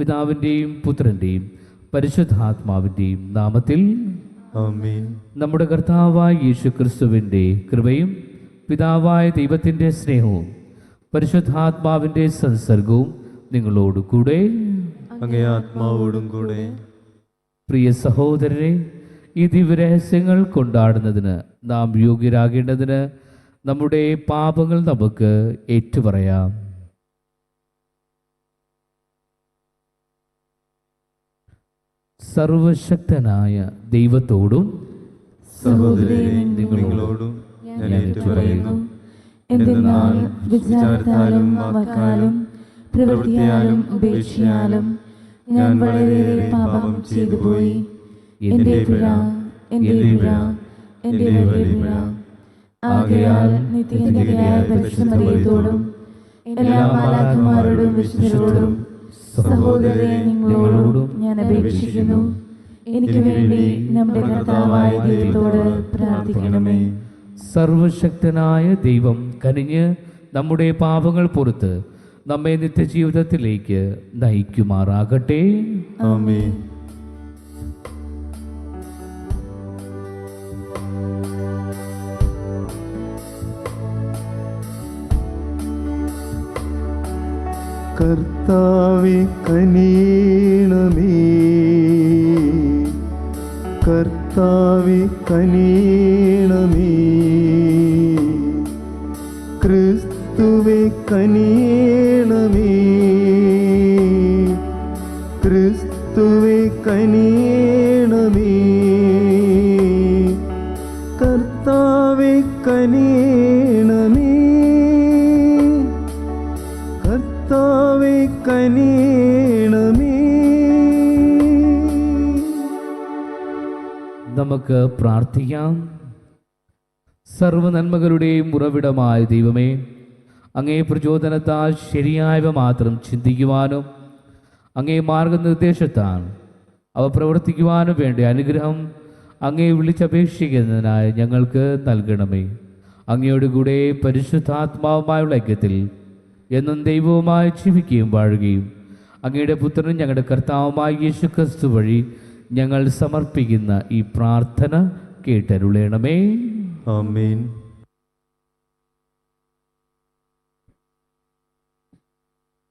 പിതാവിൻ്റെയും പുത്രൻ്റെയും പരിശുദ്ധാത്മാവിൻ്റെയും നാമത്തിൽ ആമേൻ. നമ്മുടെ കർത്താവായ യേശുക്രിസ്തുവിൻ്റെ കൃപയും പിതാവായ ദൈവത്തിൻ്റെ സ്നേഹവും പരിശുദ്ധാത്മാവിൻ്റെ സംസർഗവും നിങ്ങളോടുകൂടെ. അങ്ങേ ആത്മാവോടും കൂടെ. പ്രിയ സഹോദരരെ, ഈ ദിവ്യരഹസ്യങ്ങൾ കൊണ്ടാടുന്നതിന് നാം യോഗ്യരാകേണ്ടതിന് നമ്മുടെ പാപങ്ങൾ നമുക്ക് ഏറ്റുപറയാം. സർവശക്തനായ ദൈവത്തോടും സഹോദരരെ, നിങ്ങളോടും ഞാൻ ഏറ്റുപറയുന്നു. എന്തെന്നാൽ വിചാരത്താലും വാക്കാലും പ്രവൃത്തിയാലും ഉപേക്ഷയാലും ഞാൻ വളരെയേറെ പാപം ചെയ്തു പോയി. എൻ്റെ പിഴ, എൻ്റെ പിഴ, എൻ്റെ വലിയ പിഴ. ആകയാൽ നിത്യനിധിയായ പരിശുദ്ധമറിയത്തോടും എല്ലാ മാലാഖമാരോടും വിശുദ്ധരോടും സഹോദരരെ നിങ്ങളോടും ഞാൻ അപേക്ഷിക്കുന്നു, എനിക്ക് വേണ്ടി നമ്മുടെ കർത്താവായ ദൈവത്തോട് പ്രാർത്ഥിക്കണമേ. സർവശക്തനായ ദൈവം കനിഞ്ഞ് നമ്മുടെ പാപങ്ങൾ പുറത്ത് നമ്മെ നിത്യജീവിതത്തിലേക്ക് നയിക്കുമാറാകട്ടെ. ആമേൻ. കർത്താവേ കനിയണമേ, കർത്താവേ കനിയണമേ, ക്രിസ്തുവേ കനിയണമേ, ക്രിസ്തുവേ കനിയണമേ, കർത്താവേ കനിയണമേ, കർത്താവേ കനിയണമേ. നമുക്ക് പ്രാർത്ഥിക്കാം. സർവനന്മകളുടെയും ഉറവിടമായ ദൈവമേ, അങ്ങേ പ്രചോദനത്താൽ ശരിയായവ മാത്രം ചിന്തിക്കുവാനും അങ്ങേ മാർഗനിർദ്ദേശത്താൽ അവ പ്രവർത്തിക്കുവാനും വേണ്ട അനുഗ്രഹം അങ്ങേ വിളിച്ചപേക്ഷിക്കുന്നതിനായി ഞങ്ങൾക്ക് നൽകണമേ. അങ്ങയോട് കൂടെ പരിശുദ്ധാത്മാവുമായുള്ള ഐക്യത്തിൽ എന്നും ദൈവവുമായി ജീവിക്കുകയും വാഴുകയും അങ്ങയുടെ പുത്രനും ഞങ്ങളുടെ കർത്താവുമായ യേശുക്രിസ്തു വഴി ഞങ്ങൾ സമർപ്പിക്കുന്ന ഈ പ്രാർത്ഥന കേട്ടരുളേണമേ. ആമേൻ.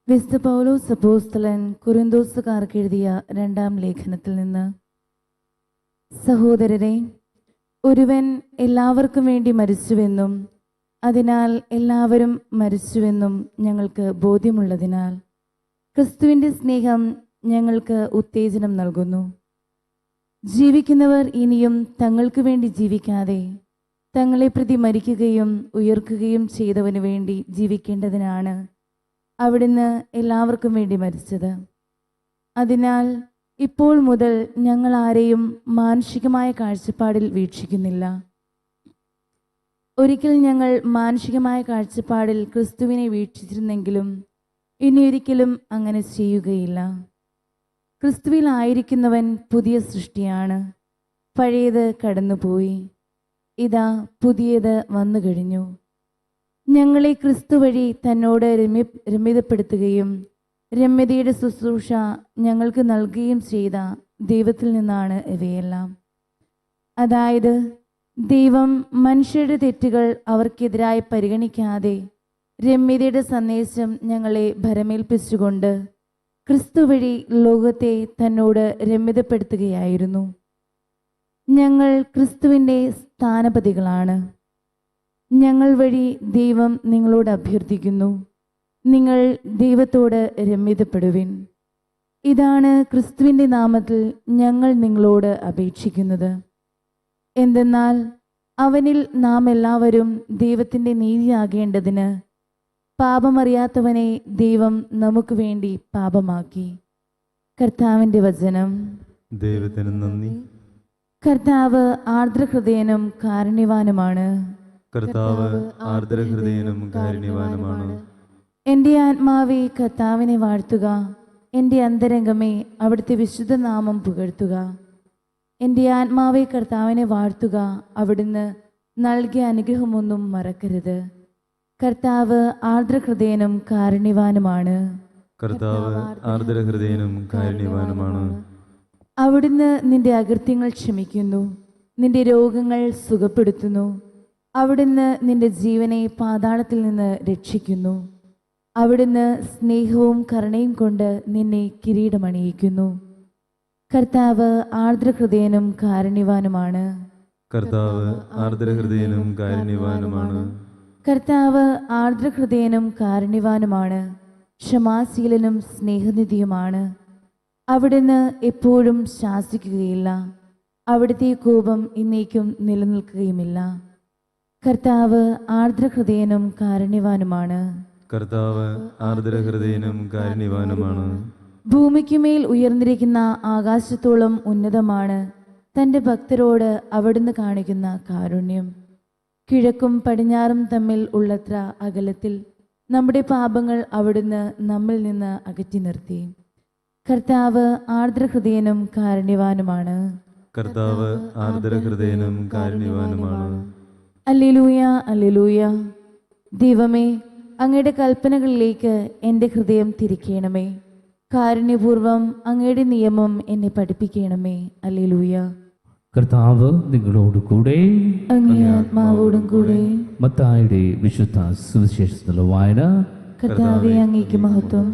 വിശുദ്ധ പൗലോസ് അപ്പോസ്തലൻ കൊരിന്തോസുകാർക്ക് എഴുതിയ 2-ാം ലേഖനത്തിൽ നിന്ന്: സഹോദരരെ, ഒരുവൻ എല്ലാവർക്കും വേണ്ടി മരിച്ചുവെന്നും അതിനാൽ എല്ലാവരും മരിച്ചുവെന്നും ഞങ്ങൾക്ക് ബോധ്യമുള്ളതിനാൽ ക്രിസ്തുവിൻ്റെ സ്നേഹം ഞങ്ങൾക്ക് ഉത്തേജനം നൽകുന്നു. ജീവിക്കുന്നവർ ഇനിയും തങ്ങൾക്ക് വേണ്ടി ജീവിക്കാതെ തങ്ങളെ പ്രതി മരിക്കുകയും ഉയർക്കുകയും ചെയ്തവന് വേണ്ടി ജീവിക്കേണ്ടതിനാണ് അവിടുന്ന് എല്ലാവർക്കും വേണ്ടി മരിച്ചത്. അതിനാൽ ഇപ്പോൾ മുതൽ ഞങ്ങൾ ആരെയും മാനുഷികമായ കാഴ്ചപ്പാടിൽ വീക്ഷിക്കുന്നില്ല. ഒരിക്കൽ ഞങ്ങൾ മാനുഷികമായ കാഴ്ചപ്പാടിൽ ക്രിസ്തുവിനെ വീക്ഷിച്ചിരുന്നെങ്കിലും ഇനിയൊരിക്കലും അങ്ങനെ ചെയ്യുകയില്ല. ക്രിസ്തുവിലായിരിക്കുന്നവൻ പുതിയ സൃഷ്ടിയാണ്. പഴയത് കടന്നുപോയി, ഇതാ പുതിയത് വന്നു കഴിഞ്ഞു. ഞങ്ങളെ ക്രിസ്തു വഴി തന്നോട് രമ്യതപ്പെടുത്തുകയും രമ്യതയുടെ ശുശ്രൂഷ ഞങ്ങൾക്ക് നൽകുകയും ചെയ്ത ദൈവത്തിൽ നിന്നാണ് ഇവയെല്ലാം. അതായത് ദൈവം മനുഷ്യരുടെ തെറ്റുകൾ അവർക്കെതിരായി പരിഗണിക്കാതെ രമ്യതയുടെ സന്ദേശം ഞങ്ങളെ ഭരമേൽപ്പിച്ചുകൊണ്ട് ക്രിസ്തു വഴി ലോകത്തെ തന്നോട് രമ്യതപ്പെടുത്തുകയായിരുന്നു. ഞങ്ങൾ ക്രിസ്തുവിൻ്റെ സ്ഥാനപതികളാണ്. ഞങ്ങൾ വഴി ദൈവം നിങ്ങളോട് അഭ്യർത്ഥിക്കുന്നു, നിങ്ങൾ ദൈവത്തോട് രമ്യതപ്പെടുവിൻ. ഇതാണ് ക്രിസ്തുവിൻ്റെ നാമത്തിൽ ഞങ്ങൾ നിങ്ങളോട് അപേക്ഷിക്കുന്നത്. എന്തെന്നാൽ അവനിൽ നാം എല്ലാവരും ദൈവത്തിൻ്റെ നീതിയാകേണ്ടതിന് പാപമറിയാത്തവനെ ദൈവം നമുക്ക് വേണ്ടി പാപമാക്കി. കർത്താവിൻ്റെ വചനം. ദൈവത്തിന് നന്ദി. കർത്താവ് ആർദ്രഹൃദയനും കാരുണ്യവാനുമാണ്. കർത്താവ് ആർദ്രഹൃദയനും കാരുണ്യവാനുമാണ്. എൻ്റെ ആത്മാവേ കർത്താവിനെ വാഴ്ത്തുക, എൻ്റെ അന്തരംഗമേ അവിടുത്തെ വിശുദ്ധ നാമം പുകഴ്ത്തുക. എൻ്റെ ആത്മാവെ കർത്താവിനെ വാഴ്ത്തുക, അവിടുന്ന് നൽകിയ അനുഗ്രഹമൊന്നും മറക്കരുത്. കർത്താവ് ആർദ്രഹൃദയനും കാരുണ്യവാനുമാണ്. കർത്താവ് ആർദ്രഹൃദയനും കാരുണ്യവാനുമാണ്. അവിടുന്ന് നിന്റെ അകൃത്യങ്ങൾ ക്ഷമിക്കുന്നു, നിന്റെ രോഗങ്ങൾ സുഖപ്പെടുത്തുന്നു. അവിടുന്ന് നിന്റെ ജീവനെ പാതാളത്തിൽ നിന്ന് രക്ഷിക്കുന്നു. അവിടുന്ന് സ്നേഹവും കരുണയും കൊണ്ട് നിന്നെ കിരീടമണിയിക്കുന്നു. കർത്താവ് ആർദ്രഹൃദയനും കാരുണ്യവാനുമാണ്. കർത്താവ് ആർദ്രഹൃദയനും കാരുണ്യവാനുമാണ്. കർത്താവ് ആർദ്രഹൃദയനും കാരുണ്യവാനുമാണ്. ക്ഷമാശീലനും സ്നേഹനിധിയുമാണ്. അവിടുന്ന് എപ്പോഴും ശാസിക്കുകയില്ല. അവിടുത്തെ കോപം എന്നേക്കും നിലനിൽക്കുകയുമില്ല. കർത്താവ് ആർദ്രഹൃദയനും കാരുണ്യവാനുമാണ്. കർത്താവ് ആർദ്രഹൃദയനും കാരുണ്യവാനുമാണ്. ഭൂമിക്കുമേൽ ഉയർന്നിരിക്കുന്ന ആകാശത്തോളം ഉന്നതമാണ് തൻ്റെ ഭക്തരോട് അവിടുന്ന് കാണിക്കുന്ന കാരുണ്യം. കിഴക്കും പടിഞ്ഞാറും തമ്മിൽ ഉള്ളത്ര അകലത്തിൽ നമ്മുടെ പാപങ്ങൾ അവിടുന്ന് നമ്മിൽ നിന്ന് അകറ്റി നിർത്തി. കർത്താവ് ആർദ്രഹൃദയനും കാരുണ്യവാനുമാണ്. കർത്താവ് ആർദ്രഹൃദയനും കാരുണ്യവാനുമാണ്. Alleluia, alleluia. ദൈവമേ, അങ്ങയുടെ കൽപ്പനകളിലേക്ക് എൻ്റെ ഹൃദയം തിരിക്കണമേ. കാരുണ്യപൂർവം അങ്ങയുടെ നിയമം എന്നെ പഠിപ്പിക്കണമേ. അല്ലേലൂയ. കർത്താവ് നിങ്ങളോട് കൂടെ. അങ്ങേ ആത്മാവോടും കൂടെ. മത്തായിയുടെ വിശുദ്ധ സുവിശേഷത്തിലുള്ള വായന. കർത്താവേ, അങ്ങേക്ക് മഹത്വം.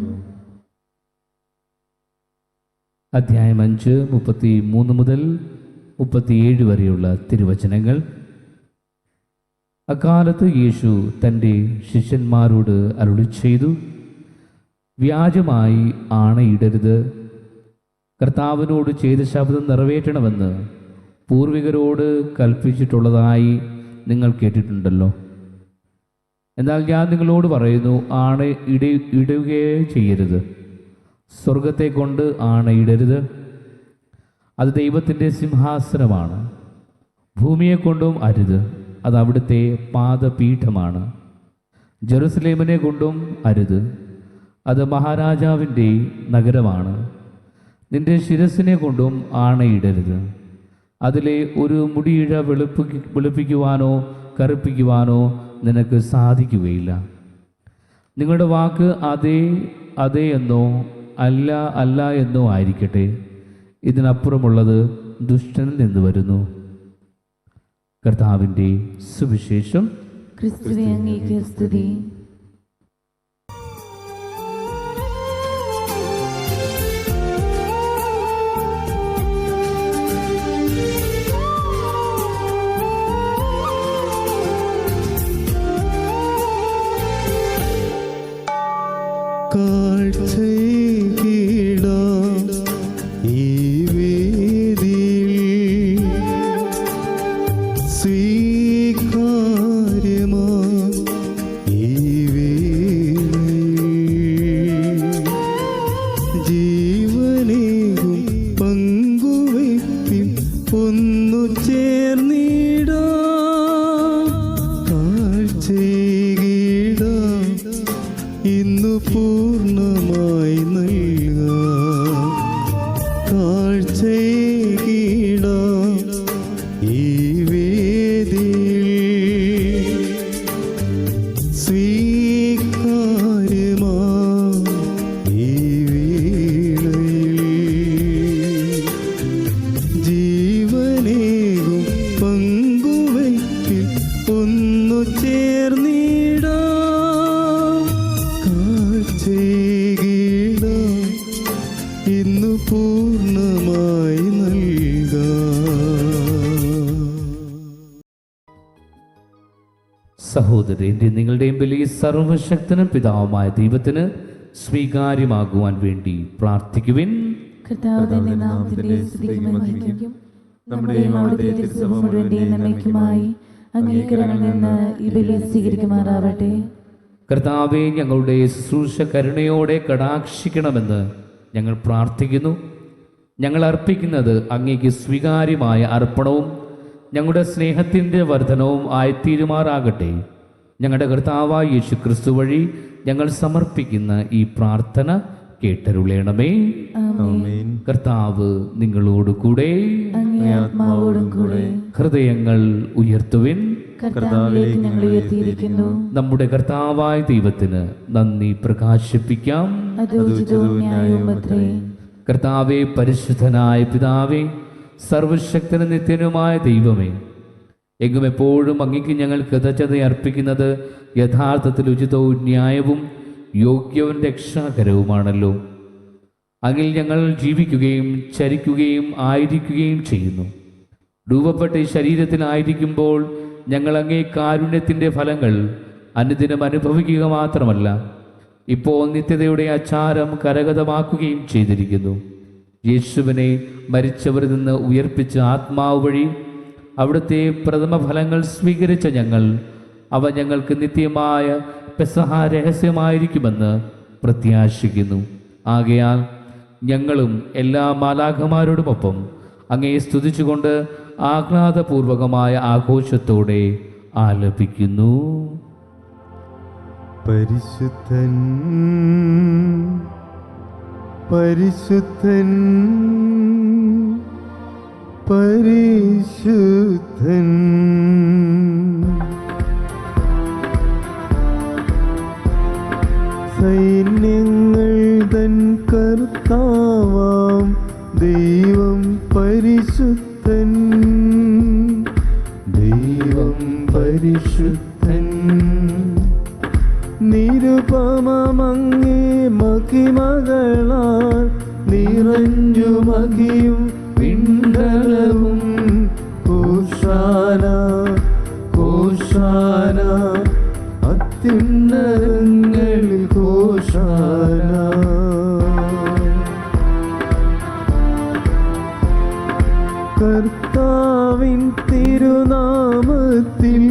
അധ്യായം 5 33 മുതൽ 37 വരെയുള്ള തിരുവചനങ്ങൾ. അക്കാലത്ത് യേശു തൻ്റെ ശിഷ്യന്മാരോട് അരുളി ചെയ്തു, വ്യാജമായി ആണയിടരുത്. കർത്താവിനോട് ചെയ്ത ശബ്ദം നിറവേറ്റണമെന്ന് പൂർവികരോട് കൽപ്പിച്ചിട്ടുള്ളതായി നിങ്ങൾ കേട്ടിട്ടുണ്ടല്ലോ. എന്നാൽ ഞാൻ നിങ്ങളോട് പറയുന്നു, ഇടുകയേ ചെയ്യരുത്. സ്വർഗത്തെ കൊണ്ട് ആണയിടരുത്, അത് ദൈവത്തിൻ്റെ സിംഹാസനമാണ്. ഭൂമിയെ കൊണ്ടും അരുത്, അത് അവിടുത്തെ പാദപീഠമാണ്. ജെറുസലേമിനെ കൊണ്ടും അരുത്, അത് മഹാരാജാവിൻ്റെ നഗരമാണ്. നിന്റെ ശിരസിനെ കൊണ്ടും ആണയിടരുത്, അതിലെ ഒരു മുടിയിഴ വെളുപ്പിക്കുവാനോ കറുപ്പിക്കുവാനോ നിനക്ക് സാധിക്കുകയില്ല. നിങ്ങളുടെ വാക്ക് അതെ അതെ എന്നോ അല്ല അല്ല എന്നോ ആയിരിക്കട്ടെ. ഇതിനപ്പുറമുള്ളത് ദുഷ്ടനിൽ നിന്ന് വരുന്നു. കർത്താവിൻ്റെ സുവിശേഷം. ക്രിസ്തുവേ, അങ്ങേക്ക് സ്തുതി. സഹോദരൻ്റെ നിങ്ങളുടെയും ബലി സർവശക്തനും പിതാവുമായ ദൈവത്തിന് സ്വീകാര്യമാകുവാൻ വേണ്ടി പ്രാർത്ഥിക്കുവിൻ. കർത്താവിന്റെ നാമത്തിന്റെ സ്തുതിക്കും മഹിമയ്ക്കും നമ്മുടെയും അവിടുത്തെ തിരുസഭ മുഴുവന്റെയും നന്മയ്ക്കുമായി അങ്ങേക്കരങ്ങളിൽ നിന്ന് ഈ ബലി സ്വീകരിക്കുമാറാവട്ടെ. കർത്താവെ, ഞങ്ങളുടെ ശുശ്രൂഷ കരുണയോടെ കടാക്ഷിക്കണമെന്ന് ഞങ്ങൾ പ്രാർത്ഥിക്കുന്നു. ഞങ്ങൾ അർപ്പിക്കുന്നത് അങ്ങേക്ക് സ്വീകാര്യമായ അർപ്പണവും ഞങ്ങളുടെ സ്നേഹത്തിൻ്റെ വർധനവും ആയിത്തീരുമാറാകട്ടെ. ഞങ്ങളുടെ കർത്താവായ യേശു ക്രിസ്തു വഴി ഞങ്ങൾ സമർപ്പിക്കുന്ന ഈ പ്രാർത്ഥന കേട്ടരുളേണമേ. ആമേൻ. കർത്താവ് നിങ്ങളോട് കൂടെ. അങ്ങേ അങ്ങേ ആത്മാവോടും കൂടെ ഹൃദയങ്ങൾ ഉയർത്തുവിൻ. കർത്താവിലേക്ക് ഞങ്ങൾ ഉയർത്തിയിരിക്കുന്നു. നമ്മുടെ കർത്താവായ ദൈവത്തിന് നന്ദി പ്രകാശിപ്പിക്കാം. അത് ഉചിതവും ന്യായവും അത്രേ. കർത്താവേ, പരിശുദ്ധനായ പിതാവേ, സർവശക്തനും നിത്യനുമായ ദൈവമേ, എങ്ങും എപ്പോഴും അങ്ങേക്ക് ഞങ്ങൾ കൃതജ്ഞത അർപ്പിക്കുന്നത് യഥാർത്ഥത്തിൽ ഉചിതവും ന്യായവും യോഗ്യവും രക്ഷാകരവുമാണല്ലോ. അങ്ങിൽ ഞങ്ങൾ ജീവിക്കുകയും ചരിക്കുകയും ആയിരിക്കുകയും ചെയ്യുന്നു. രൂപപ്പെട്ട ഈ ശരീരത്തിലായിരിക്കുമ്പോൾ ഞങ്ങൾ അങ്ങേ കാരുണ്യത്തിൻ്റെ ഫലങ്ങൾ അനുദിനം അനുഭവിക്കുക മാത്രമല്ല, ഇപ്പോൾ നിത്യതയുടെ ആചാരം കരഗതമാക്കുകയും ചെയ്തിരിക്കുന്നു. യേശുവിനെ മരിച്ചവരിൽ നിന്ന് ഉയർപ്പിച്ച ആത്മാവ് വഴി അവിടുത്തെ പ്രഥമ ഫലങ്ങൾ സ്വീകരിച്ച ഞങ്ങൾ അവ ഞങ്ങൾക്ക് നിത്യമായ പെസഹ രഹസ്യമായിരിക്കുമെന്ന് പ്രത്യാശിക്കുന്നു. ആകയാൽ ഞങ്ങളും എല്ലാ മാലാഖമാരോടുമൊപ്പം അങ്ങയെ സ്തുതിച്ചുകൊണ്ട് ആഹ്ലാദപൂർവകമായ ആഘോഷത്തോടെ ആലപിക്കുന്നു. പരിശുദ്ധൻ പരിശുദ്ധൻ പരിശുദ്ധൻ, സൈന്യങ്ങൾ തൻ കർത്താവാം ദൈവം പരിശുദ്ധൻ, ദൈവം പരിശുദ്ധൻ. നിരുപമങ്ങേ മഹിമകളാൽ നിറഞ്ഞു മഹിയും പിണ്ടലവും. ഹോശാന ഹോശാന അത്യുന്നതങ്ങളിൽ ഹോശാന. കർത്താവിൻ തിരുനാമത്തിൽ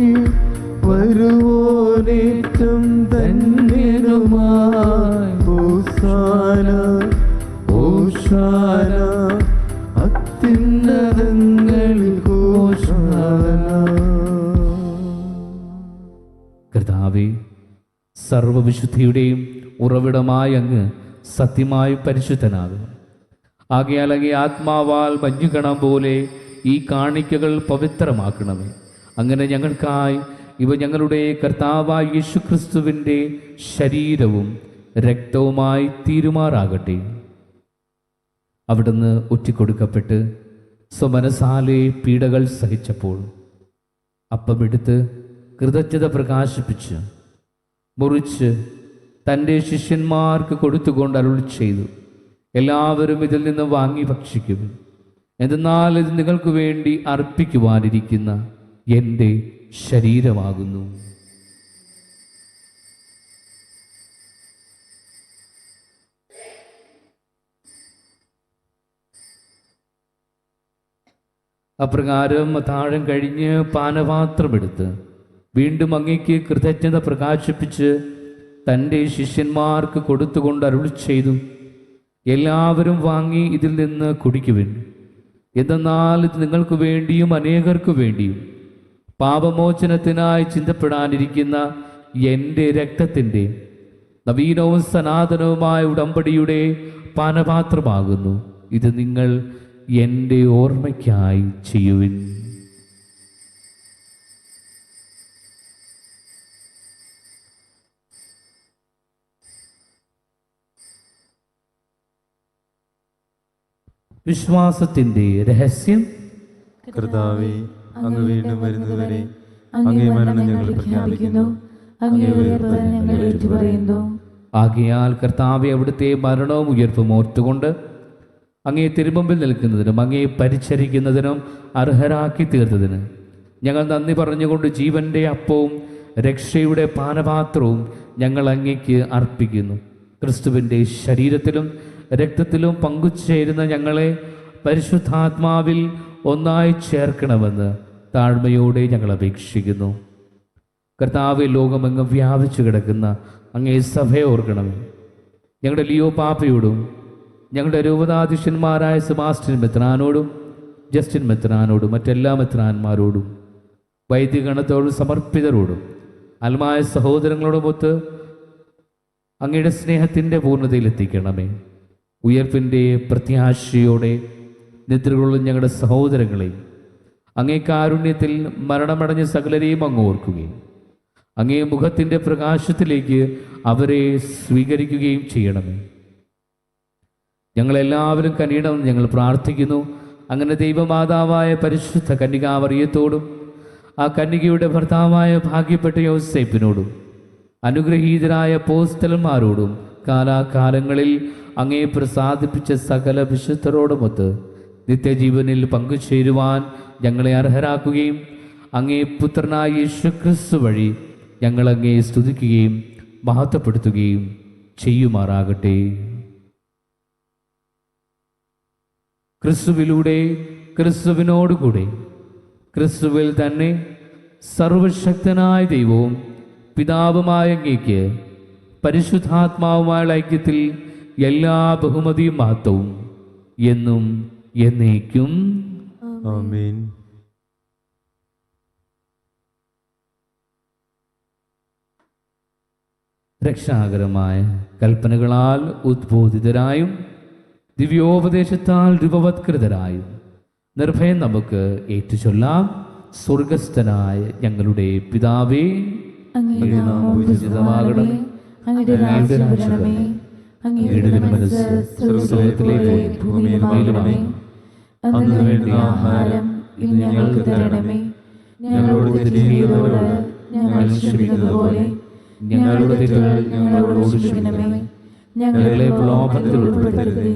വരുവോനേറ്റം ധന്യനുമായി. ഹോശാന ഹോശാന അത്യുന്നതങ്ങളിൽ ഹോശാന. കർത്താവേ, സർവവിശുദ്ധിയുടെയും ഉറവിടമായ അങ്ങ് സത്യമായും പരിശുദ്ധനാകും. ആകയാൽ അങ്ങേ ആത്മാവാൽ മഞ്ഞുകണം പോലെ ഈ കാണിക്കകൾ പവിത്രമാക്കണമേ. അങ്ങനെ ഞങ്ങൾക്കായി ഇവ ഞങ്ങളുടെ കർത്താവായ യേശുക്രിസ്തുവിൻ്റെ ശരീരവും രക്തവുമായി തീരുമാറാകട്ടെ. അവിടുന്ന് ഒറ്റിക്കൊടുക്കപ്പെട്ട് സ്വമനസാലെ പീഡകൾ സഹിച്ചപ്പോൾ അപ്പമെടുത്ത് കൃതജ്ഞത പ്രകാശിപ്പിച്ച് മുറിച്ച് തൻ്റെ ശിഷ്യന്മാർക്ക് കൊടുത്തുകൊണ്ട് അരുളി ചെയ്തു, എല്ലാവരും ഇതിൽ നിന്ന് വാങ്ങി ഭക്ഷിക്കും. എന്തെന്നാൽ ഇത് നിങ്ങൾക്ക് വേണ്ടി അർപ്പിക്കുവാനിരിക്കുന്ന എൻ്റെ ശരീരമാകുന്നു. അപ്രകാരം അത്താഴം കഴിഞ്ഞ് പാനപാത്രമെടുത്ത് വീണ്ടും അങ്ങയ്ക്ക് കൃതജ്ഞത പ്രകാശിപ്പിച്ച് തൻ്റെ ശിഷ്യന്മാർക്ക് കൊടുത്തുകൊണ്ട് അരുളി ചെയ്തു, എല്ലാവരും വാങ്ങി ഇതിൽ നിന്ന് കുടിക്കുവിൻ. എന്തെന്നാൽ ഇത് നിങ്ങൾക്ക് വേണ്ടിയും അനേകർക്കു വേണ്ടിയും പാപമോചനത്തിനായി ചിന്തപ്പെടാനിരിക്കുന്ന എൻ്റെ രക്തത്തിൻ്റെ നവീനവും സനാതനവുമായ ഉടമ്പടിയുടെ പാനപാത്രമാകുന്നു. ഇത് നിങ്ങൾ എൻ്റെ ഓർമ്മയ്ക്കായി ചെയ്യുവിൻ. വിശ്വാസത്തിൻ്റെ രഹസ്യം. കർത്താവേ, അങ്ങ് വീണ്ടും വരുന്നതുവരെ അങ്ങേ മരണം ഞങ്ങൾ പ്രഖ്യാപിക്കുന്നു, അങ്ങേ ഉയർപ്പ് ഞങ്ങൾ ഏറ്റുപറയുന്നു. ആകയാൽ കർത്താവെ, അവിടുത്തെ മരണവും ഉയർപ്പും ഓർത്തുകൊണ്ട് അങ്ങേ തിരുമുമ്പിൽ നിൽക്കുന്നതിനും അങ്ങേ പരിചരിക്കുന്നതിനും അർഹരാക്കി തീർത്തതിന് ഞങ്ങൾ നന്ദി പറഞ്ഞുകൊണ്ട് ജീവൻ്റെ അപ്പവും രക്ഷയുടെ പാനപാത്രവും ഞങ്ങൾ അങ്ങേക്ക് അർപ്പിക്കുന്നു. ക്രിസ്തുവിൻ്റെ ശരീരത്തിലും രക്തത്തിലും പങ്കുചേരുന്ന ഞങ്ങളെ പരിശുദ്ധാത്മാവിൽ ഒന്നായി ചേർക്കണമെന്ന് താഴ്മയോടെ ഞങ്ങൾ അപേക്ഷിക്കുന്നു. കർത്താവ്, ലോകമെങ്ങും വ്യാപിച്ചു കിടക്കുന്ന അങ്ങേ സഭയെ ഓർക്കണമേ. ഞങ്ങളുടെ ലിയോ പാപ്പയോടും ഞങ്ങളുടെ രൂപതാധ്യക്ഷന്മാരായ സെബാസ്റ്റ്യൻ മെത്രാനോടും ജസ്റ്റിൻ മെത്രാനോടും മറ്റെല്ലാ മെത്രാന്മാരോടും വൈദികഗണത്തോടും സമർപ്പിതരോടും അൽമായ സഹോദരങ്ങളോടുമൊത്ത് അങ്ങയുടെ സ്നേഹത്തിൻ്റെ പൂർണ്ണതയിലെത്തിക്കണമേ. ഉയർപ്പിൻ്റെ പ്രത്യാശയോടെ നിദ്രകൊള്ളും ഞങ്ങളുടെ സഹോദരങ്ങളെയും അങ്ങേ കാരുണ്യത്തിൽ മരണമടഞ്ഞ സകലരെയും അങ്ങ് ഓർക്കുകയും അങ്ങേ മുഖത്തിൻ്റെ പ്രകാശത്തിലേക്ക് അവരെ സ്വീകരിക്കുകയും ചെയ്യണമേ. ഞങ്ങളെല്ലാവരും കനിയണമെന്ന് ഞങ്ങൾ പ്രാർത്ഥിക്കുന്നു. അങ്ങനെ ദൈവമാതാവായ പരിശുദ്ധ കന്യകാമറിയത്തോടും ആ കന്യകയുടെ ഭർത്താവായ ഭാഗ്യപ്പെട്ട യോസേപ്പിനോടും അനുഗ്രഹീതരായ അപ്പോസ്തലന്മാരോടും കാലാകാലങ്ങളിൽ അങ്ങേ പ്രസാദിപ്പിച്ച സകല വിശുദ്ധരോടുമൊത്ത് നിത്യജീവനിൽ പങ്കുചേരുവാൻ ഞങ്ങളെ അർഹരാക്കുകയും അങ്ങേ പുത്രനായ യേശുക്രിസ്തു വഴി ഞങ്ങളങ്ങേ സ്തുതിക്കുകയും മഹത്വപ്പെടുത്തുകയും ചെയ്യുമാറാകട്ടെ. ക്രിസ്തുവിലൂടെ, ക്രിസ്തുവിനോടുകൂടെ, ക്രിസ്തുവിൽ തന്നെ സർവശക്തനായ ദൈവവും പിതാവുമായ അങ്ങേക്ക് പരിശുദ്ധാത്മാവുമായുള്ള ഐക്യത്തിൽ എല്ലാ ബഹുമതിയും മഹത്വവും എന്നും എന്നേക്കും ആമേൻ. രക്ഷാകരമായ കൽപ്പനകളാൽ ഉദ്ബോധിതരായും ദിവ്യോപദേശത്താൽ രൂപവത്കൃതരായും നിർഭയം നമുക്ക് ഏറ്റുചൊല്ലാം. സ്വർഗസ്ഥനായ ഞങ്ങളുടെ പിതാവേ, അങ്ങയുടെ നാമം പൂജിതമാകണമേ. അങ്ങയുടെ രാജ്യം വരണമേ. അങ്ങയുടെ മനസ്സ് സ്വർഗ്ഗത്തിലെ പോലെ ഭൂമിയിലുമാകണമേ. അന്നു വേണ്ടുന്ന ആഹാരം ഇന്ന് ഞങ്ങൾക്ക് തരണമേ. ഞങ്ങളോട് തെറ്റ് ചെയ്യുന്നവരോട് ഞങ്ങൾ ക്ഷമിക്കുന്നത് പോലെ ഞങ്ങളുടെ തെറ്റുകൾ ഞങ്ങളോട് ക്ഷമിക്കണമേ. ഞങ്ങളെ പ്രലോഭനത്തിൽ ഉൾപ്പെടുത്തരുതേ,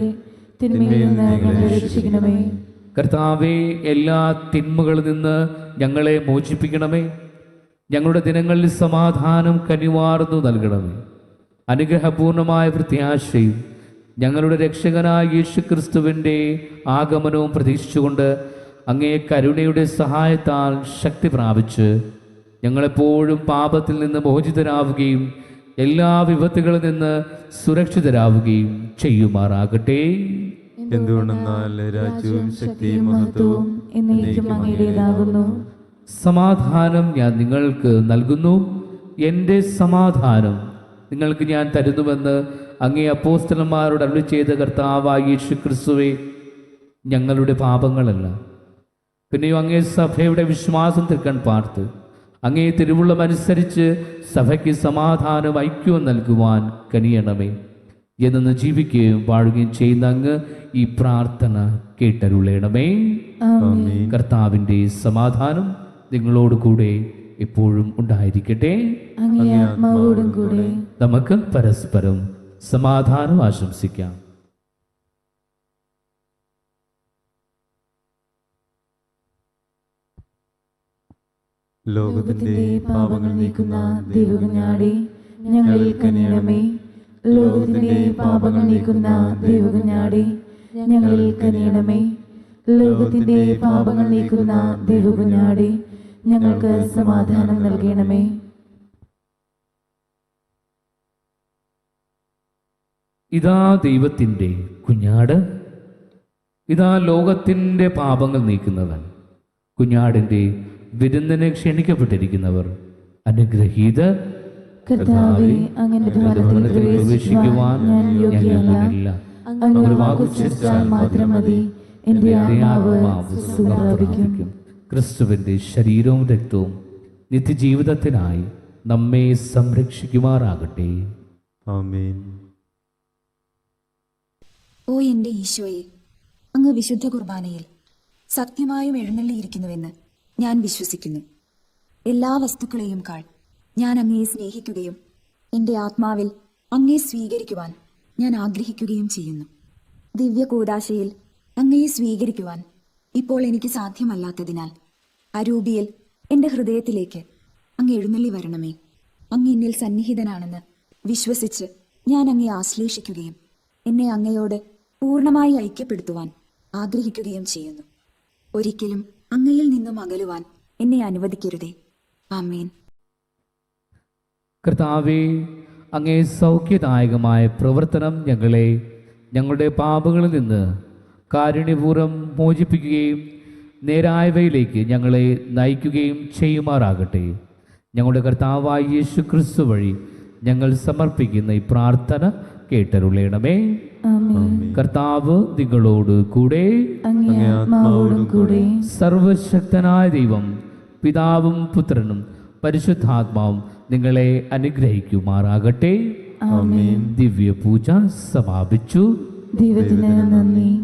തിന്മയിൽ നിന്ന് ഞങ്ങളെ രക്ഷിക്കണമേ. കർത്താവേ, എല്ലാ തിന്മകളിൽ നിന്ന് ഞങ്ങളെ മോചിപ്പിക്കണമേ. ഞങ്ങളുടെ ദിനങ്ങളിൽ സമാധാനം കനിവാർന്നു നൽകണമേ. അനുഗ്രഹപൂർണമായ പ്രത്യാശയും ഞങ്ങളുടെ രക്ഷകനായ യേശുക്രിസ്തുവിൻ്റെ ആഗമനവും പ്രതീക്ഷിച്ചുകൊണ്ട് അങ്ങേ കരുണയുടെ സഹായത്താൽ ശക്തി പ്രാപിച്ച് ഞങ്ങളെപ്പോഴും പാപത്തിൽ നിന്ന് മോചിതരാവുകയും എല്ലാ വിപത്തുകളിൽ നിന്ന് സുരക്ഷിതരാവുകയും ചെയ്യുമാറാകട്ടെ. എന്തുകൊണ്ടെന്നാൽ രാജ്യവും ശക്തിയും മഹത്വവും എന്നേക്കും അങ്ങയുടേതാകുന്നു. സമാധാനം ഞാൻ നിങ്ങൾക്ക് നൽകുന്നു, എൻ്റെ സമാധാനം നിങ്ങൾക്ക് ഞാൻ തരുന്നുവെന്ന് അങ്ങേ അപ്പോസ്തലന്മാരോട് അരുളി ചെയ്ത കർത്താവായ യേശുക്രിസ്തുവേ, ഞങ്ങളുടെ പാപങ്ങളല്ല പിന്നെയും അങ്ങേ സഭയുടെ വിശ്വാസം തീർക്കാൻ പാർത്ത് അങ്ങേ തിരുവുള്ളമനുസരിച്ച് സഭയ്ക്ക് സമാധാനം ഐക്യവും നൽകുവാൻ കനിയണമേ. എന്നു ജീവിക്കുകയും വാഴുകയും ചെയ്യുന്ന അങ്ങ് ഈ പ്രാർത്ഥന കേട്ടരുളേണമേ. ആമേൻ. കർത്താവിൻ്റെ സമാധാനം നിങ്ങളോട് കൂടെ എപ്പോഴും ഉണ്ടായിരിക്കട്ടെ. അങ്ങേ ആത്മാവോടും കൂടെ. നമുക്ക് പരസ്പരം സമാധാനം ആശംസിക്കാം. ലോകത്തിന്റെ പാപങ്ങൾ നീക്കുന്ന ദൈവകുഞ്ഞാടേ, ഞങ്ങളിൽ കനിയണമേ. ലോകത്തിന്റെ പാപങ്ങൾ നീക്കുന്ന ദൈവകുഞ്ഞാടേ, ഞങ്ങളിൽ കനിയണമേ. ലോകത്തിന്റെ പാപങ്ങൾ നീക്കുന്ന ദൈവകുഞ്ഞാടേ, ഞങ്ങൾക്ക് സമാധാനം നൽകണമേ. ഇതാ ദൈവത്തിൻ്റെ കുഞ്ഞാട്, ഇതാ ലോകത്തിൻ്റെ പാപങ്ങൾ നീക്കുന്നവൻ. കുഞ്ഞാടിൻ്റെ വിരുന്നിന് ക്ഷണിക്കപ്പെട്ടിരിക്കുന്നവർ അനുഗ്രഹീതർ. കർത്താവേ, അങ്ങയുടെ ഭവനത്തിൽ പ്രവേശിക്കുവാൻ ഞാൻ യോഗ്യനല്ല. അങ്ങ് ഒരു വാക്കുച്ചരിച്ചാൽ മാത്രം മതി, എൻ്റെ ആത്മാവ് സുഖം പ്രാപിക്കും. ക്രിസ്തുവിൻ്റെ ശരീരവും രക്തവും നിത്യജീവിതത്തിനായി നമ്മെ സംരക്ഷിക്കുമാറാകട്ടെ. ആമേൻ. ഓ എൻ്റെ ഈശോയെ, അങ്ങ് വിശുദ്ധ കുർബാനയിൽ സത്യമായും എഴുന്നള്ളിയിരിക്കുന്നുവെന്ന് ഞാൻ വിശ്വസിക്കുന്നു. എല്ലാ വസ്തുക്കളെയും കാൾ ഞാൻ അങ്ങയെ സ്നേഹിക്കുകയും എൻ്റെ ആത്മാവിൽ അങ്ങയെ സ്വീകരിക്കുവാൻ ഞാൻ ആഗ്രഹിക്കുകയും ചെയ്യുന്നു. ദിവ്യ കൂദാശയിൽ അങ്ങയെ സ്വീകരിക്കുവാൻ ഇപ്പോൾ എനിക്ക് സാധ്യമല്ലാത്തതിനാൽ അരൂപിയിൽ എൻ്റെ ഹൃദയത്തിലേക്ക് അങ്ങ് എഴുന്നള്ളി വരണമേ. അങ്ങ് എന്നിൽ സന്നിഹിതനാണെന്ന് വിശ്വസിച്ച് ഞാൻ അങ്ങയെ ആശ്ലേഷിക്കുകയും എന്നെ അങ്ങയോട് പൂർണ്ണമായി ഐക്യപ്പെടുത്തുവാൻ ആഗ്രഹിക്കുകയും ചെയ്യുന്നു. ഒരിക്കലും അങ്ങയിൽ നിന്നും അകലുവാൻ എന്നെ അനുവദിക്കരുതേ. ആമേൻ. കർത്താവേ, അങ്ങേ സൗഖ്യദായകമായ പ്രവർത്തനം ഞങ്ങളുടെ പാപങ്ങളിൽ നിന്ന് കാരുണ്യപൂർവ്വം മോചിപ്പിക്കുകയും നേരായവയിലേക്ക് ഞങ്ങളെ നയിക്കുകയും ചെയ്യുമാറാകട്ടെ. ഞങ്ങളുടെ കർത്താവായ യേശുക്രിസ്തു വഴി ഞങ്ങൾ സമർപ്പിക്കുന്ന ഈ പ്രാർത്ഥന കേട്ടരുളേണമേ. ആമേൻ. കർത്താവ് നിങ്ങളോട് കൂടെ. അങ്ങേ ആത്മാവോടും കൂടെ. സർവശക്തനായ ദൈവം പിതാവും പുത്രനും പരിശുദ്ധാത്മാവും നിങ്ങളെ അനുഗ്രഹിക്കുമാറാകട്ടെ. ആമേൻ. ദിവ്യ പൂജ സമാപിച്ചു. ദൈവത്തിന് നന്ദി.